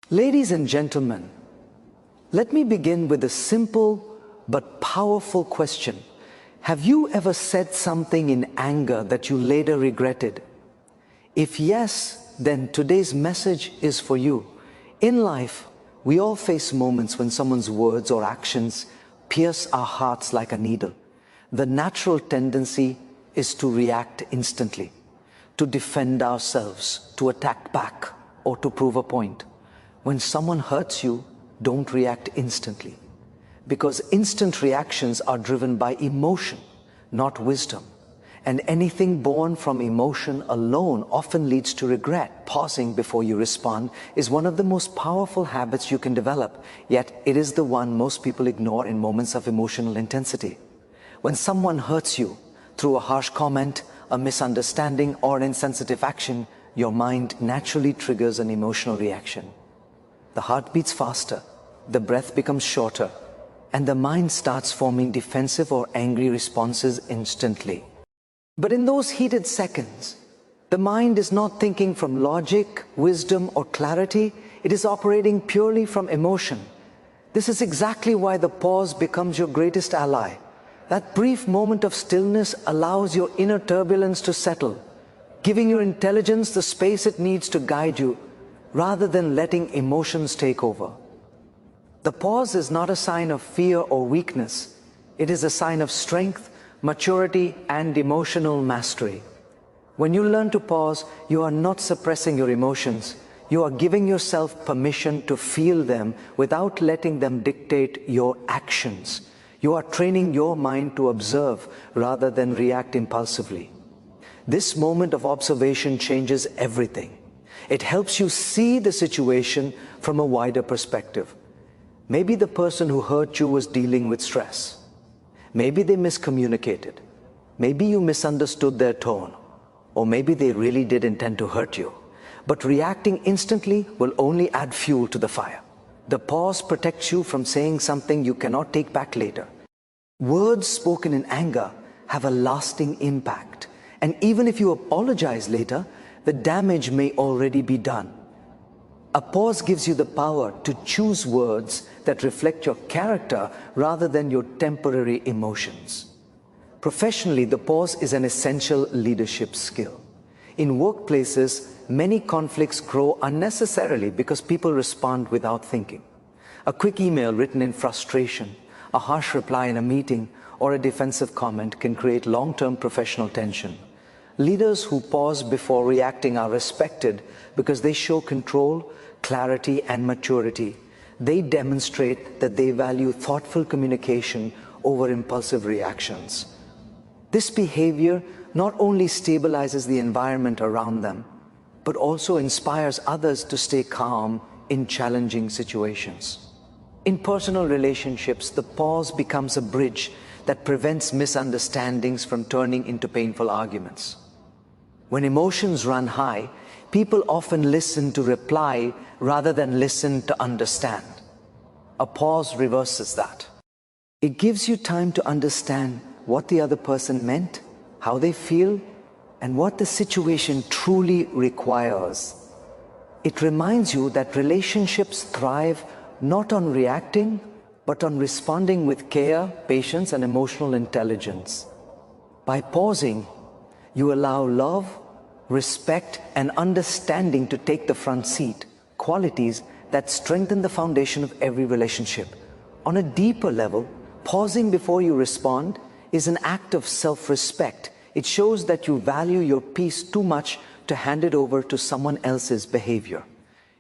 Ladies and gentlemen, let me begin with a simple but powerful question. Have you ever said something in anger that you later regretted? If yes, then today's message is for you. In life, we all face moments when someone's words or actions pierce our hearts like a needle. The natural tendency is to react instantly, to defend ourselves, to attack back, or to prove a point. When someone hurts you, don't react instantly, because instant reactions are driven by emotion, not wisdom. And anything born from emotion alone often leads to regret. Pausing before you respond is one of the most powerful habits you can develop, yet it is the one most people ignore in moments of emotional intensity. When someone hurts you through a harsh comment, a misunderstanding, or an insensitive action, your mind naturally triggers an emotional reaction. The heart beats faster, the breath becomes shorter, and the mind starts forming defensive or angry responses instantly. But in those heated seconds, the mind is not thinking from logic, wisdom, or clarity. It is operating purely from emotion. This is exactly why the pause becomes your greatest ally. That brief moment of stillness allows your inner turbulence to settle, giving your intelligence the space it needs to guide you, rather than letting emotions take over. The pause is not a sign of fear or weakness. It is a sign of strength, maturity, and emotional mastery. When you learn to pause, you are not suppressing your emotions. You are giving yourself permission to feel them without letting them dictate your actions. You are training your mind to observe rather than react impulsively. This moment of observation changes everything. It helps you see the situation from a wider perspective. Maybe the person who hurt you was dealing with stress. Maybe they miscommunicated. Maybe you misunderstood their tone. Or maybe they really did intend to hurt you. But reacting instantly will only add fuel to the fire. The pause protects you from saying something you cannot take back later. Words spoken in anger have a lasting impact. And even if you apologize later, the damage may already be done. A pause gives you the power to choose words that reflect your character rather than your temporary emotions. Professionally, the pause is an essential leadership skill. In workplaces, many conflicts grow unnecessarily because people respond without thinking. A quick email written in frustration, a harsh reply in a meeting, or a defensive comment can create long-term professional tension. Leaders who pause before reacting are respected because they show control, clarity, and maturity. They demonstrate that they value thoughtful communication over impulsive reactions. This behavior not only stabilizes the environment around them, but also inspires others to stay calm in challenging situations. In personal relationships, the pause becomes a bridge that prevents misunderstandings from turning into painful arguments. When emotions run high, people often listen to reply rather than listen to understand. A pause reverses that. It gives you time to understand what the other person meant, how they feel, and what the situation truly requires. It reminds you that relationships thrive not on reacting, but on responding with care, patience, and emotional intelligence. By pausing, you allow love, respect, and understanding to take the front seat, qualities that strengthen the foundation of every relationship. On a deeper level, pausing before you respond is an act of self-respect. It shows that you value your peace too much to hand it over to someone else's behavior.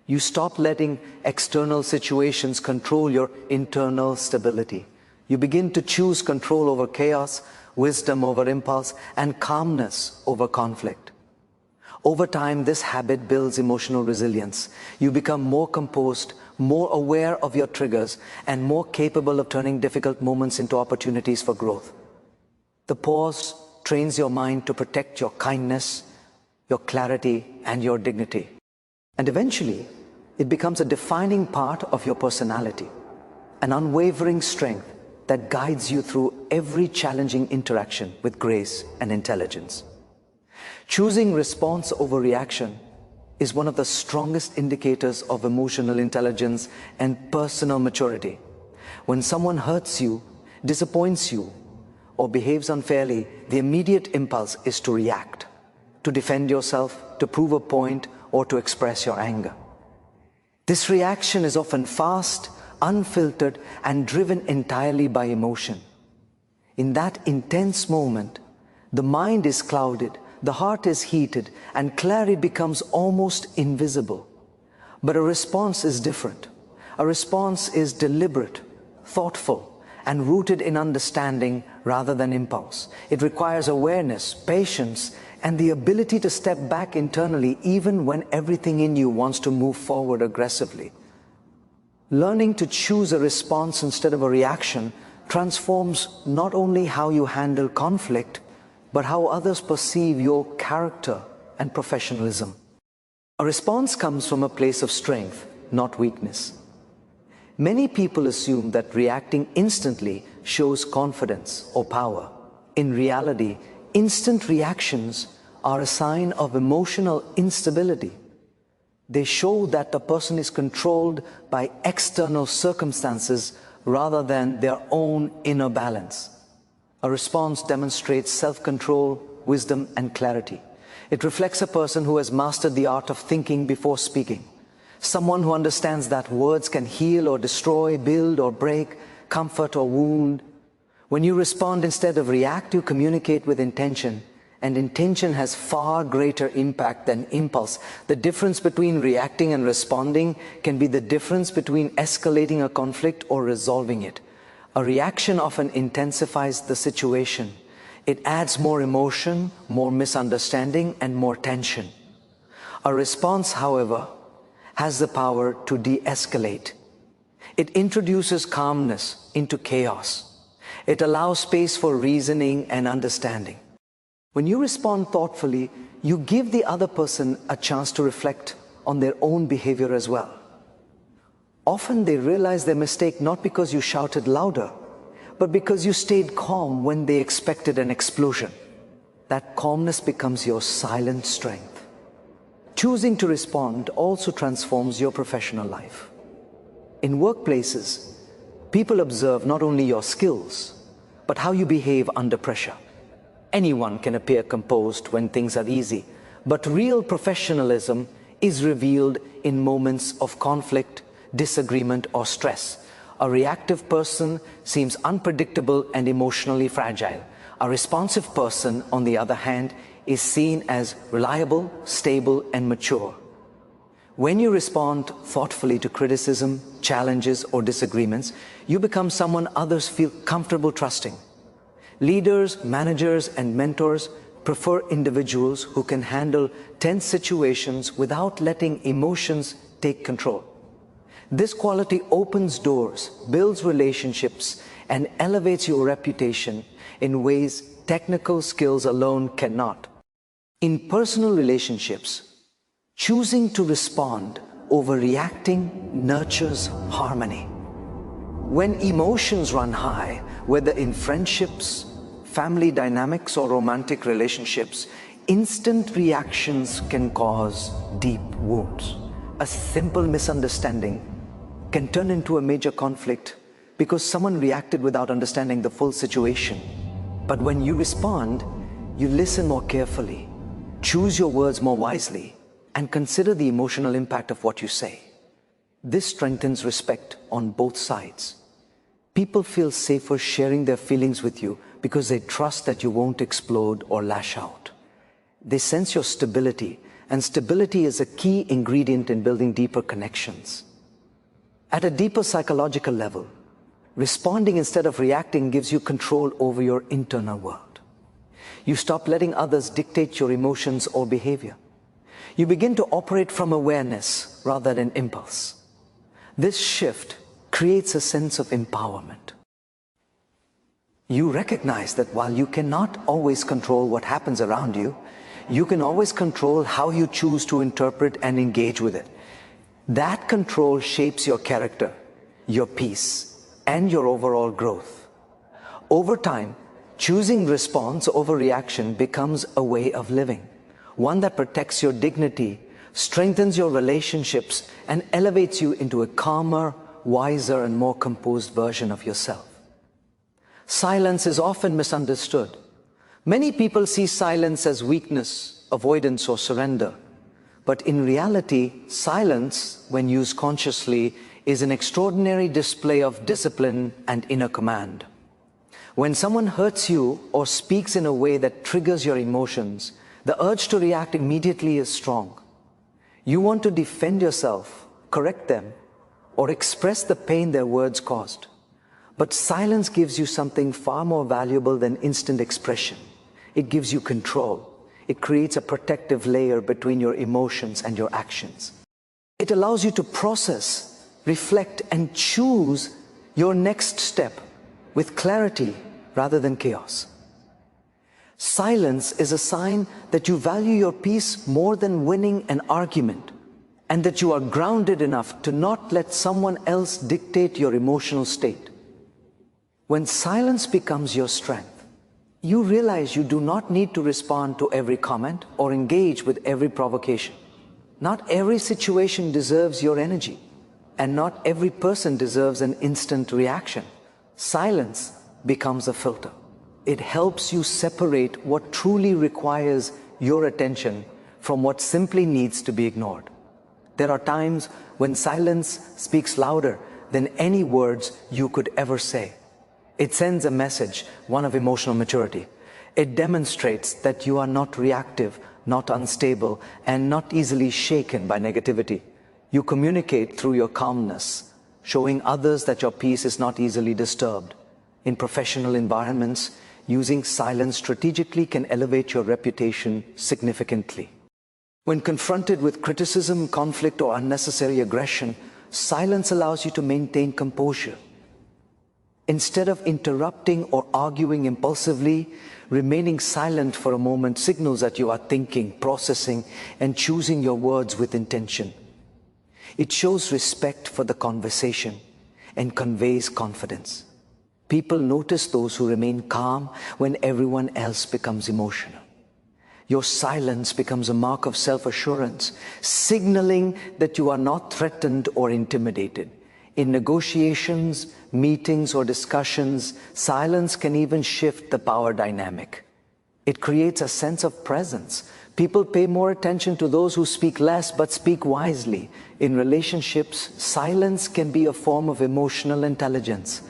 You stop letting external situations control your internal stability. You begin to choose control over chaos, wisdom over impulse, and calmness over conflict. Over time, this habit builds emotional resilience. You become more composed, more aware of your triggers, and more capable of turning difficult moments into opportunities for growth. The pause trains your mind to protect your kindness, your clarity, and your dignity. And eventually, it becomes a defining part of your personality, an unwavering strength that guides you through every challenging interaction with grace and intelligence. Choosing response over reaction is one of the strongest indicators of emotional intelligence and personal maturity. When someone hurts you, disappoints you, or behaves unfairly, the immediate impulse is to react, to defend yourself, to prove a point, or to express your anger. This reaction is often fast, unfiltered, and driven entirely by emotion. In that intense moment, the mind is clouded, the heart is heated, and clarity becomes almost invisible. But a response is different. A response is deliberate, thoughtful, and rooted in understanding rather than impulse. It requires awareness, patience, and the ability to step back internally even when everything in you wants to move forward aggressively. Learning to choose a response instead of a reaction transforms not only how you handle conflict, but how others perceive your character and professionalism. A response comes from a place of strength, not weakness. Many people assume that reacting instantly shows confidence or power. In reality, instant reactions are a sign of emotional instability. They show that the person is controlled by external circumstances rather than their own inner balance. A response demonstrates self-control, wisdom, and clarity. It reflects a person who has mastered the art of thinking before speaking. Someone who understands that words can heal or destroy, build or break, comfort or wound. When you respond instead of react, you communicate with intention, and intention has far greater impact than impulse. The difference between reacting and responding can be the difference between escalating a conflict or resolving it. A reaction often intensifies the situation. It adds more emotion, more misunderstanding, and more tension. A response, however, has the power to de-escalate. It introduces calmness into chaos. It allows space for reasoning and understanding. When you respond thoughtfully, you give the other person a chance to reflect on their own behavior as well. Often they realize their mistake not because you shouted louder, but because you stayed calm when they expected an explosion. That calmness becomes your silent strength. Choosing to respond also transforms your professional life. In workplaces, people observe not only your skills, but how you behave under pressure. Anyone can appear composed when things are easy, but real professionalism is revealed in moments of conflict, disagreement, or stress. A reactive person seems unpredictable and emotionally fragile. A responsive person, on the other hand, is seen as reliable, stable, and mature. When you respond thoughtfully to criticism, challenges, or disagreements, you become someone others feel comfortable trusting. Leaders, managers, and mentors prefer individuals who can handle tense situations without letting emotions take control. This quality opens doors, builds relationships, and elevates your reputation in ways technical skills alone cannot. In personal relationships, choosing to respond over reacting nurtures harmony. When emotions run high, whether in friendships, family dynamics, or romantic relationships, instant reactions can cause deep wounds. A simple misunderstanding can turn into a major conflict because someone reacted without understanding the full situation. But when you respond, you listen more carefully, choose your words more wisely, and consider the emotional impact of what you say. This strengthens respect on both sides. People feel safer sharing their feelings with you because they trust that you won't explode or lash out. They sense your stability, and stability is a key ingredient in building deeper connections. At a deeper psychological level, responding instead of reacting gives you control over your internal world. You stop letting others dictate your emotions or behavior. You begin to operate from awareness rather than impulse. This shift creates a sense of empowerment. You recognize that while you cannot always control what happens around you, you can always control how you choose to interpret and engage with it. That control shapes your character, your peace, and your overall growth. Over time, choosing response over reaction becomes a way of living, one that protects your dignity strengthens your relationships, and elevates you into a calmer, wiser, and more composed version of yourself. Silence is often misunderstood. Many people see silence as weakness, avoidance, or surrender. But in reality, silence, when used consciously, is an extraordinary display of discipline and inner command. When someone hurts you or speaks in a way that triggers your emotions, the urge to react immediately is strong. You want to defend yourself, correct them, or express the pain their words caused. But silence gives you something far more valuable than instant expression. It gives you control. It creates a protective layer between your emotions and your actions. It allows you to process, reflect, and choose your next step with clarity rather than chaos. Silence is a sign that you value your peace more than winning an argument, and that you are grounded enough to not let someone else dictate your emotional state. When silence becomes your strength, you realize you do not need to respond to every comment or engage with every provocation. Not every situation deserves your energy, and not every person deserves an instant reaction. Silence becomes a filter. It helps you separate what truly requires your attention from what simply needs to be ignored. There are times when silence speaks louder than any words you could ever say. It sends a message, one of emotional maturity. It demonstrates that you are not reactive, not unstable, and not easily shaken by negativity. You communicate through your calmness, showing others that your peace is not easily disturbed. In professional environments, using silence strategically can elevate your reputation significantly. When confronted with criticism, conflict, or unnecessary aggression, silence allows you to maintain composure. Instead of interrupting or arguing impulsively, remaining silent for a moment signals that you are thinking, processing, and choosing your words with intention. It shows respect for the conversation and conveys confidence. People notice those who remain calm when everyone else becomes emotional. Your silence becomes a mark of self-assurance, signaling that you are not threatened or intimidated. In negotiations, meetings, or discussions, silence can even shift the power dynamic. It creates a sense of presence. People pay more attention to those who speak less but speak wisely. In relationships, silence can be a form of emotional intelligence.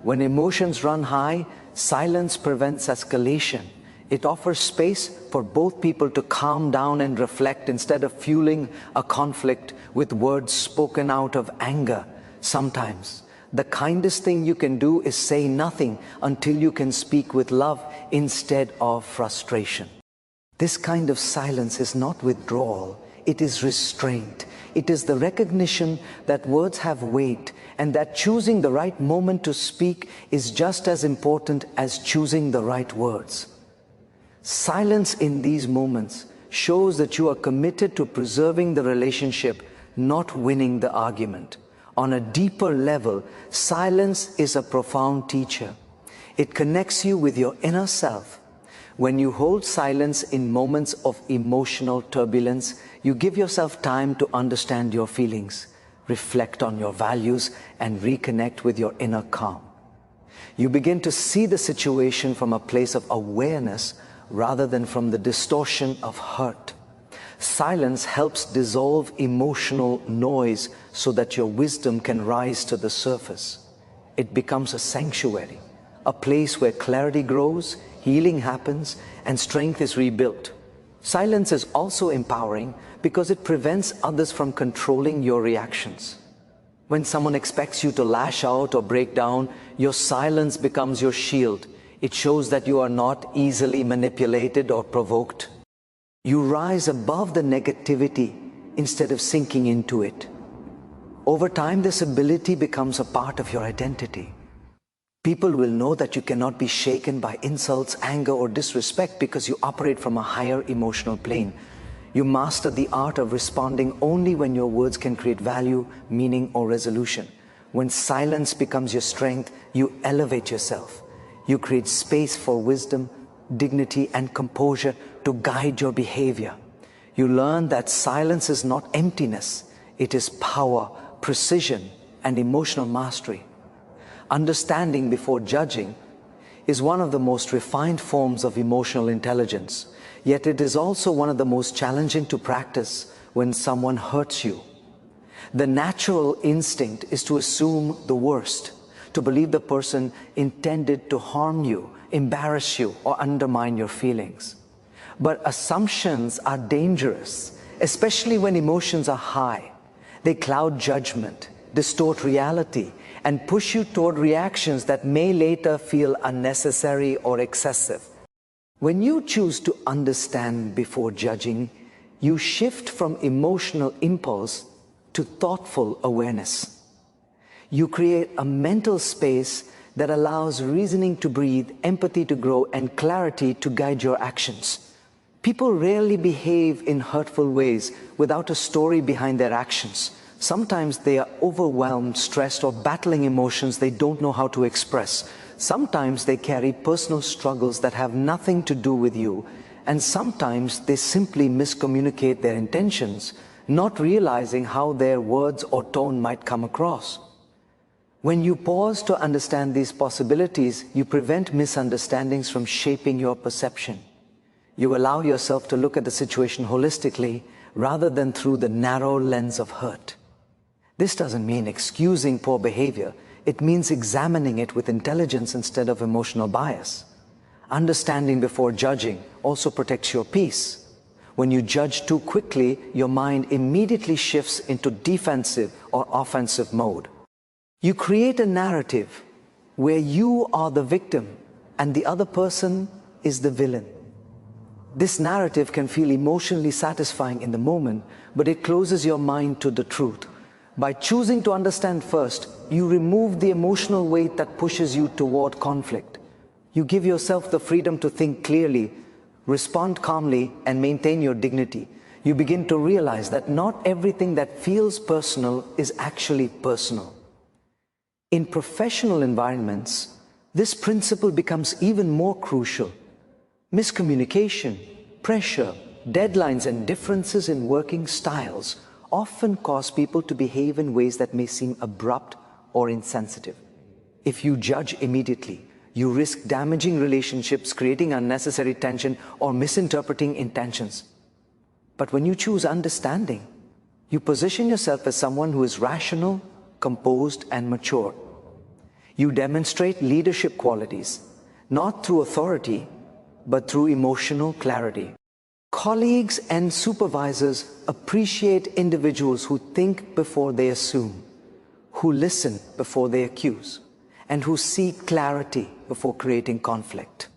When emotions run high, silence prevents escalation. It offers space for both people to calm down and reflect instead of fueling a conflict with words spoken out of anger. Sometimes, the kindest thing you can do is say nothing until you can speak with love instead of frustration. This kind of silence is not withdrawal, it is restraint. It is the recognition that words have weight and that choosing the right moment to speak is just as important as choosing the right words. Silence in these moments shows that you are committed to preserving the relationship, not winning the argument. On a deeper level, silence is a profound teacher. It connects you with your inner self. When you hold silence in moments of emotional turbulence, you give yourself time to understand your feelings, reflect on your values, and reconnect with your inner calm. You begin to see the situation from a place of awareness rather than from the distortion of hurt. Silence helps dissolve emotional noise so that your wisdom can rise to the surface. It becomes a sanctuary, a place where clarity grows, healing happens, and strength is rebuilt. Silence is also empowering because it prevents others from controlling your reactions. When someone expects you to lash out or break down, your silence becomes your shield. It shows that you are not easily manipulated or provoked. You rise above the negativity instead of sinking into it. Over time, this ability becomes a part of your identity. People will know that you cannot be shaken by insults, anger, or disrespect because you operate from a higher emotional plane. You master the art of responding only when your words can create value, meaning, or resolution. When silence becomes your strength, you elevate yourself. You create space for wisdom, dignity, and composure to guide your behavior. You learn that silence is not emptiness, it is power, precision, and emotional mastery. Understanding before judging is one of the most refined forms of emotional intelligence, yet it is also one of the most challenging to practice when someone hurts you. The natural instinct is to assume the worst, to believe the person intended to harm you, embarrass you, or undermine your feelings. But assumptions are dangerous, especially when emotions are high. They cloud judgment, distort reality, and push you toward reactions that may later feel unnecessary or excessive. When you choose to understand before judging, you shift from emotional impulse to thoughtful awareness. You create a mental space that allows reasoning to breathe, empathy to grow, and clarity to guide your actions. People rarely behave in hurtful ways without a story behind their actions. Sometimes they are overwhelmed, stressed, or battling emotions they don't know how to express. Sometimes they carry personal struggles that have nothing to do with you, and sometimes they simply miscommunicate their intentions, not realizing how their words or tone might come across. When you pause to understand these possibilities, you prevent misunderstandings from shaping your perception. You allow yourself to look at the situation holistically rather than through the narrow lens of hurt. This doesn't mean excusing poor behavior. It means examining it with intelligence instead of emotional bias. Understanding before judging also protects your peace. When you judge too quickly, your mind immediately shifts into defensive or offensive mode. You create a narrative where you are the victim and the other person is the villain. This narrative can feel emotionally satisfying in the moment, but it closes your mind to the truth. By choosing to understand first, you remove the emotional weight that pushes you toward conflict. You give yourself the freedom to think clearly, respond calmly, and maintain your dignity. You begin to realize that not everything that feels personal is actually personal. In professional environments, this principle becomes even more crucial. Miscommunication, pressure, deadlines, and differences in working styles often cause people to behave in ways that may seem abrupt or insensitive. If you judge immediately, you risk damaging relationships, creating unnecessary tension, or misinterpreting intentions. But when you choose understanding, you position yourself as someone who is rational, composed, and mature. You demonstrate leadership qualities, not through authority, but through emotional clarity. Colleagues and supervisors appreciate individuals who think before they assume, who listen before they accuse, and who seek clarity before creating conflict.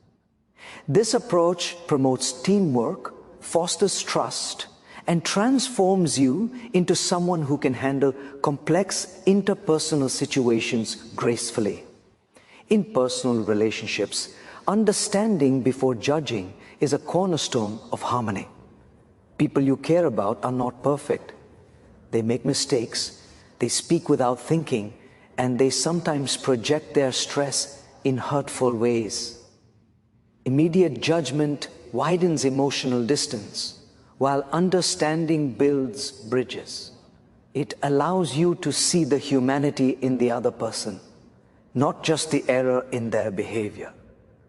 This approach promotes teamwork, fosters trust, and transforms you into someone who can handle complex interpersonal situations gracefully. In personal relationships, understanding before judging is a cornerstone of harmony. People you care about are not perfect. They make mistakes, they speak without thinking, and they sometimes project their stress in hurtful ways. Immediate judgment widens emotional distance, while understanding builds bridges. It allows you to see the humanity in the other person, not just the error in their behavior.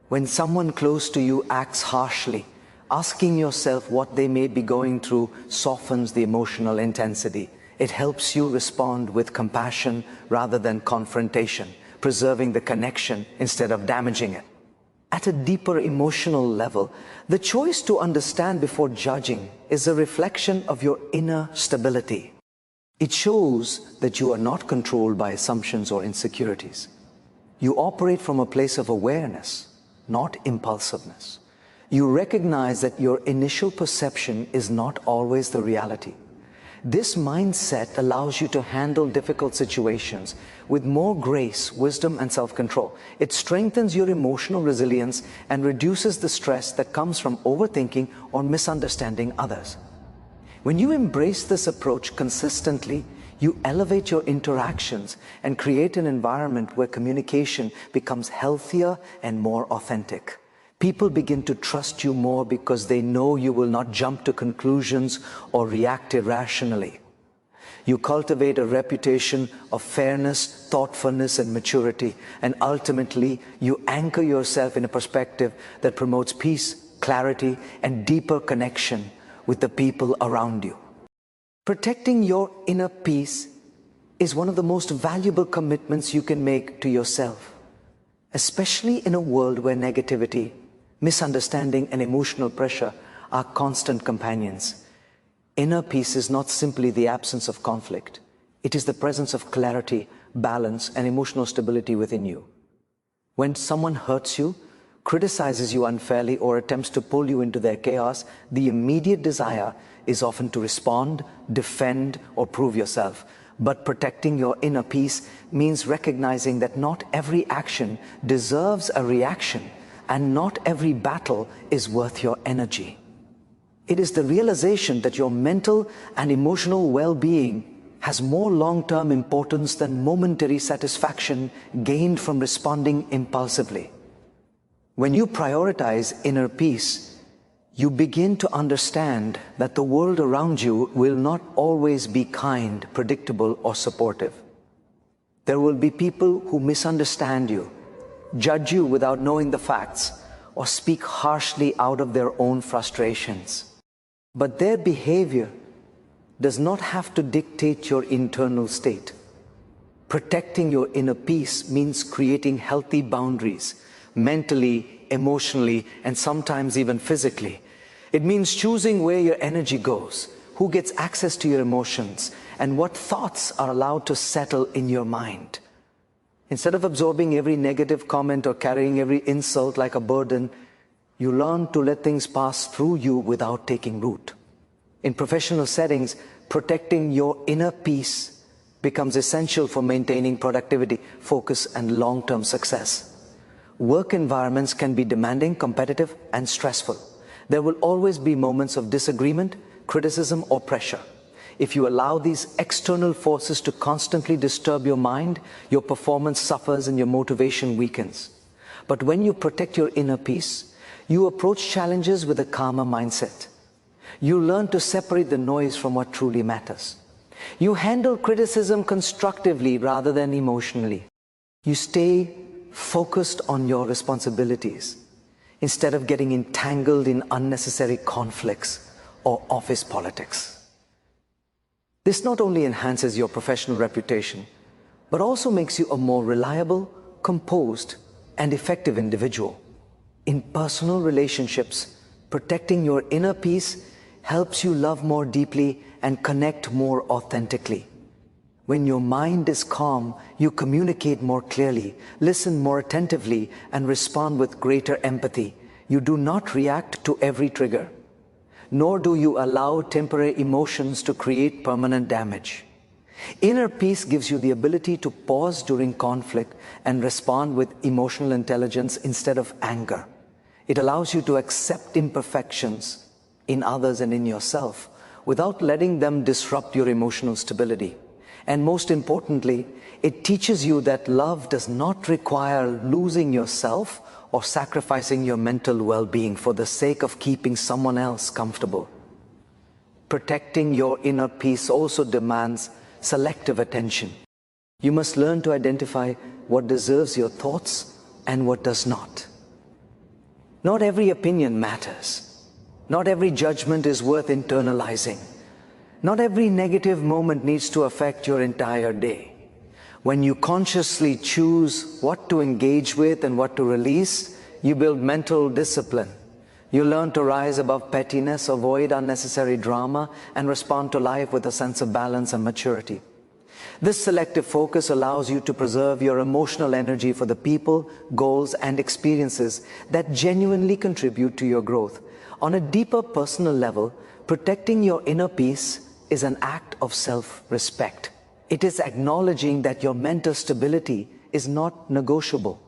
When someone close to you acts harshly, asking yourself what they may be going through softens the emotional intensity. It helps you respond with compassion rather than confrontation, preserving the connection instead of damaging it. At a deeper emotional level, the choice to understand before judging is a reflection of your inner stability. It shows that you are not controlled by assumptions or insecurities. You operate from a place of awareness, not impulsiveness. You recognize that your initial perception is not always the reality. This mindset allows you to handle difficult situations with more grace, wisdom, and self-control. It strengthens your emotional resilience and reduces the stress that comes from overthinking or misunderstanding others. When you embrace this approach consistently, you elevate your interactions and create an environment where communication becomes healthier and more authentic. People begin to trust you more because they know you will not jump to conclusions or react irrationally. You cultivate a reputation of fairness, thoughtfulness, and maturity, and ultimately you anchor yourself in a perspective that promotes peace, clarity, and deeper connection with the people around you. Protecting your inner peace is one of the most valuable commitments you can make to yourself, especially in a world where negativity, misunderstanding, and emotional pressure are constant companions. Inner peace is not simply the absence of conflict. It is the presence of clarity, balance, and emotional stability within you. When someone hurts you, criticizes you unfairly, or attempts to pull you into their chaos, the immediate desire is often to respond, defend, or prove yourself. But protecting your inner peace means recognizing that not every action deserves a reaction, and not every battle is worth your energy. It is the realization that your mental and emotional well-being has more long-term importance than momentary satisfaction gained from responding impulsively. When you prioritize inner peace, you begin to understand that the world around you will not always be kind, predictable, or supportive. There will be people who misunderstand you, judge you without knowing the facts, or speak harshly out of their own frustrations. But their behavior does not have to dictate your internal state. Protecting your inner peace means creating healthy boundaries, mentally, emotionally, and sometimes even physically. It means choosing where your energy goes, who gets access to your emotions, and what thoughts are allowed to settle in your mind. Instead of absorbing every negative comment or carrying every insult like a burden, you learn to let things pass through you without taking root. In professional settings, protecting your inner peace becomes essential for maintaining productivity, focus, and long-term success. Work environments can be demanding, competitive, and stressful. There will always be moments of disagreement, criticism, or pressure. If you allow these external forces to constantly disturb your mind, your performance suffers and your motivation weakens. But when you protect your inner peace, you approach challenges with a calmer mindset. You learn to separate the noise from what truly matters. You handle criticism constructively rather than emotionally. You stay focused on your responsibilities instead of getting entangled in unnecessary conflicts or office politics. This not only enhances your professional reputation, but also makes you a more reliable, composed, and effective individual. In personal relationships, protecting your inner peace helps you love more deeply and connect more authentically. When your mind is calm, you communicate more clearly, listen more attentively, and respond with greater empathy. You do not react to every trigger, nor do you allow temporary emotions to create permanent damage. Inner peace gives you the ability to pause during conflict and respond with emotional intelligence instead of anger. It allows you to accept imperfections in others and in yourself without letting them disrupt your emotional stability. And most importantly, it teaches you that love does not require losing yourself or sacrificing your mental well-being for the sake of keeping someone else comfortable. Protecting your inner peace also demands selective attention. You must learn to identify what deserves your thoughts and what does not. Not every opinion matters. Not every judgment is worth internalizing. Not every negative moment needs to affect your entire day. When you consciously choose what to engage with and what to release, you build mental discipline. You learn to rise above pettiness, avoid unnecessary drama, and respond to life with a sense of balance and maturity. This selective focus allows you to preserve your emotional energy for the people, goals, and experiences that genuinely contribute to your growth. On a deeper personal level, protecting your inner peace is an act of self-respect. It is acknowledging that your mental stability is not negotiable.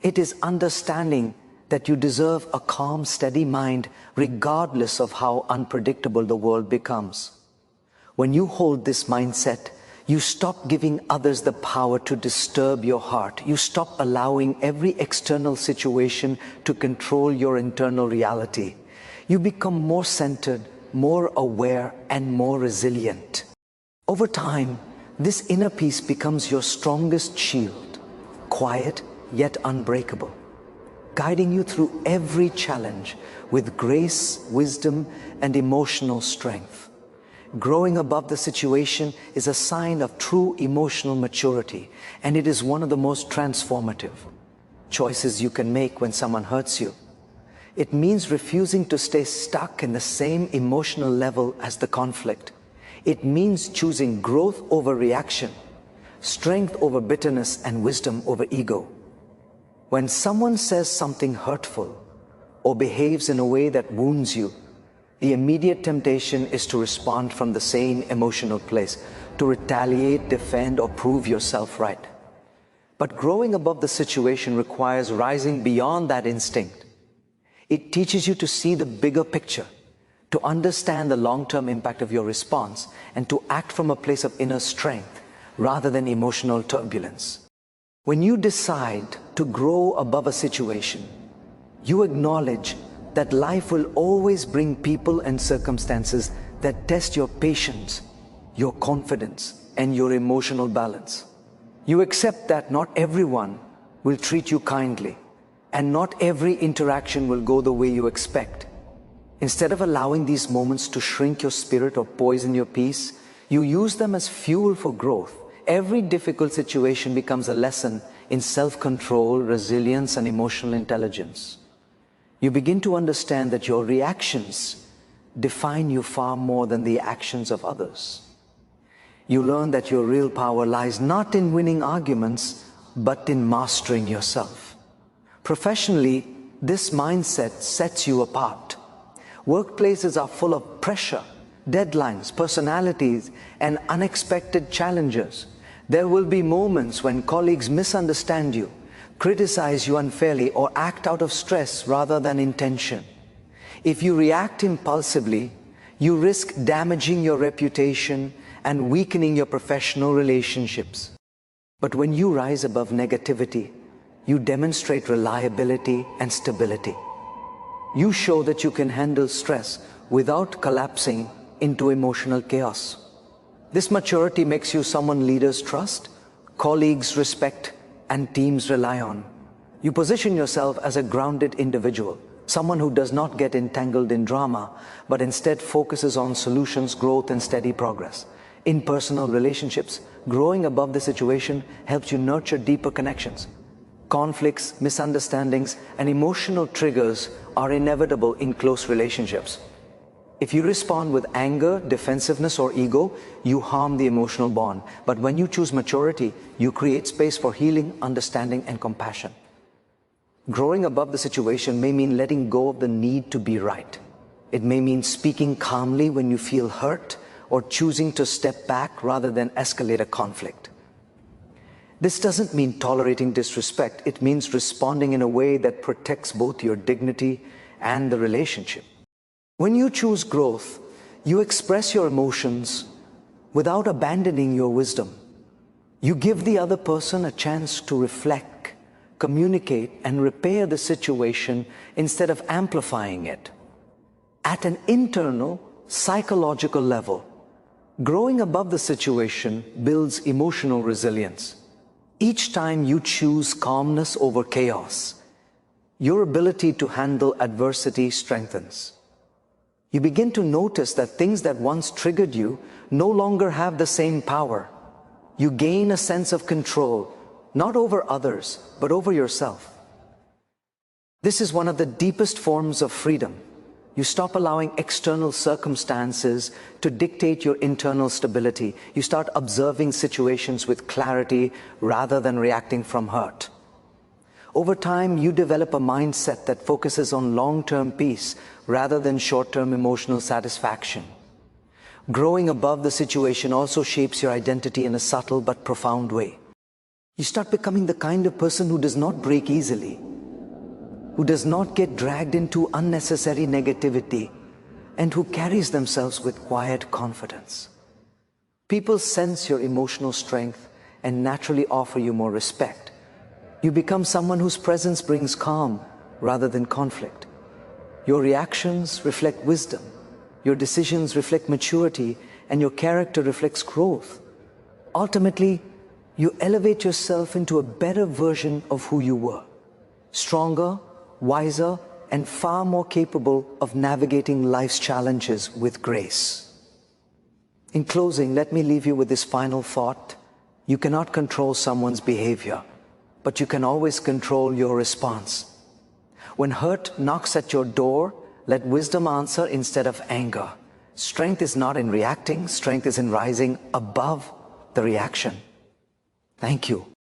It is understanding that you deserve a calm, steady mind regardless of how unpredictable the world becomes. When you hold this mindset, You stop giving others the power to disturb your heart. You stop allowing every external situation to control your internal reality. You become more centered, more aware, and more resilient. Over time, this inner peace becomes your strongest shield, quiet yet unbreakable, guiding you through every challenge with grace, wisdom, and emotional strength. Growing above the situation is a sign of true emotional maturity, and it is one of the most transformative choices you can make when someone hurts you. It means refusing to stay stuck in the same emotional level as the conflict. It means choosing growth over reaction, strength over bitterness, and wisdom over ego. When someone says something hurtful or behaves in a way that wounds you, the immediate temptation is to respond from the same emotional place, to retaliate, defend, or prove yourself right. But growing above the situation requires rising beyond that instinct. It teaches you to see the bigger picture, to understand the long-term impact of your response, and to act from a place of inner strength rather than emotional turbulence. When you decide to grow above a situation, you acknowledge that life will always bring people and circumstances that test your patience, your confidence, and your emotional balance. You accept that not everyone will treat you kindly, and not every interaction will go the way you expect. Instead of allowing these moments to shrink your spirit or poison your peace, you use them as fuel for growth. Every difficult situation becomes a lesson in self-control, resilience, and emotional intelligence. You begin to understand that your reactions define you far more than the actions of others. You learn that your real power lies not in winning arguments, but in mastering yourself. Professionally, this mindset sets you apart. Workplaces are full of pressure, deadlines, personalities, and unexpected challenges. There will be moments when colleagues misunderstand you, criticize you unfairly, or act out of stress rather than intention. If you react impulsively, you risk damaging your reputation and weakening your professional relationships. But when you rise above negativity, you demonstrate reliability and stability. You show that you can handle stress without collapsing into emotional chaos. This maturity makes you someone leaders trust, colleagues respect, and teams rely on. You position yourself as a grounded individual, someone who does not get entangled in drama, but instead focuses on solutions, growth, and steady progress. In personal relationships, growing above the situation helps you nurture deeper connections. Conflicts, misunderstandings, and emotional triggers are inevitable in close relationships. If you respond with anger, defensiveness, or ego, you harm the emotional bond. But when you choose maturity, you create space for healing, understanding, and compassion. Growing above the situation may mean letting go of the need to be right. It may mean speaking calmly when you feel hurt, or choosing to step back rather than escalate a conflict. This doesn't mean tolerating disrespect. It means responding in a way that protects both your dignity and the relationship. When you choose growth, you express your emotions without abandoning your wisdom. You give the other person a chance to reflect, communicate, and repair the situation instead of amplifying it. At an internal, psychological level, growing above the situation builds emotional resilience. Each time you choose calmness over chaos, your ability to handle adversity strengthens. You begin to notice that things that once triggered you no longer have the same power. You gain a sense of control, not over others, but over yourself. This is one of the deepest forms of freedom. You stop allowing external circumstances to dictate your internal stability. You start observing situations with clarity rather than reacting from hurt. Over time, you develop a mindset that focuses on long-term peace rather than short-term emotional satisfaction. Growing above the situation also shapes your identity in a subtle but profound way. You start becoming the kind of person who does not break easily, who does not get dragged into unnecessary negativity, and who carries themselves with quiet confidence. People sense your emotional strength and naturally offer you more respect. You become someone whose presence brings calm rather than conflict. Your reactions reflect wisdom. Your decisions reflect maturity, and your character reflects growth. Ultimately, you elevate yourself into a better version of who you were. Stronger, wiser, and far more capable of navigating life's challenges with grace. In closing, let me leave you with this final thought. You cannot control someone's behavior, but you can always control your response. When hurt knocks at your door, let wisdom answer instead of anger. Strength is not in reacting, strength is in rising above the reaction. Thank you.